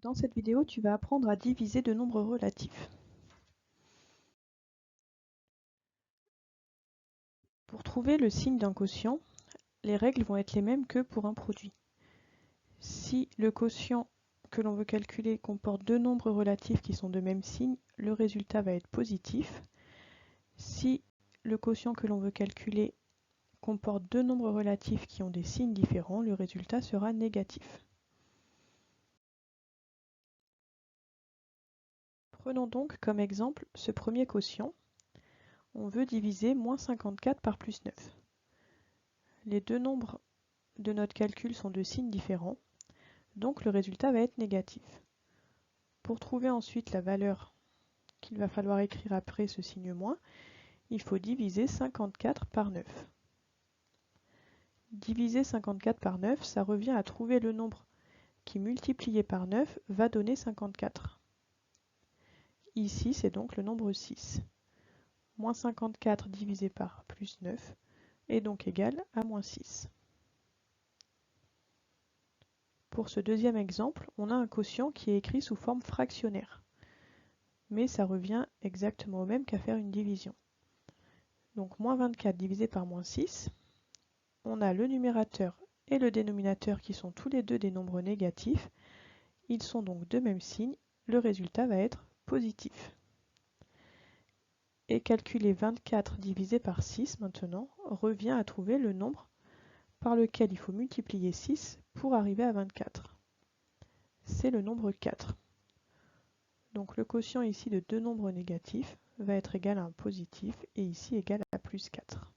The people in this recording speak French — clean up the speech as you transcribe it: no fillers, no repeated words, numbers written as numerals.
Dans cette vidéo, tu vas apprendre à diviser de nombres relatifs. Pour trouver le signe d'un quotient, les règles vont être les mêmes que pour un produit. Si le quotient que l'on veut calculer comporte deux nombres relatifs qui sont de même signe, le résultat va être positif. Si le quotient que l'on veut calculer comporte deux nombres relatifs qui ont des signes différents, le résultat sera négatif. Prenons donc comme exemple ce premier quotient. On veut diviser moins 54 par plus 9. Les deux nombres de notre calcul sont de signes différents, donc le résultat va être négatif. Pour trouver ensuite la valeur qu'il va falloir écrire après ce signe moins, il faut diviser 54 par 9. Diviser 54 par 9, ça revient à trouver le nombre qui multiplié par 9 va donner 54. Ici, c'est donc le nombre 6. Moins 54 divisé par plus 9 est donc égal à moins 6. Pour ce deuxième exemple, on a un quotient qui est écrit sous forme fractionnaire. Mais ça revient exactement au même qu'à faire une division. Donc moins 24 divisé par moins 6, on a le numérateur et le dénominateur qui sont tous les deux des nombres négatifs. Ils sont donc de même signe, le résultat va être positif. Et calculer 24 divisé par 6 maintenant revient à trouver le nombre par lequel il faut multiplier 6 pour arriver à 24. C'est le nombre 4. Donc le quotient ici de deux nombres négatifs va être égal à un positif et ici égal à plus 4.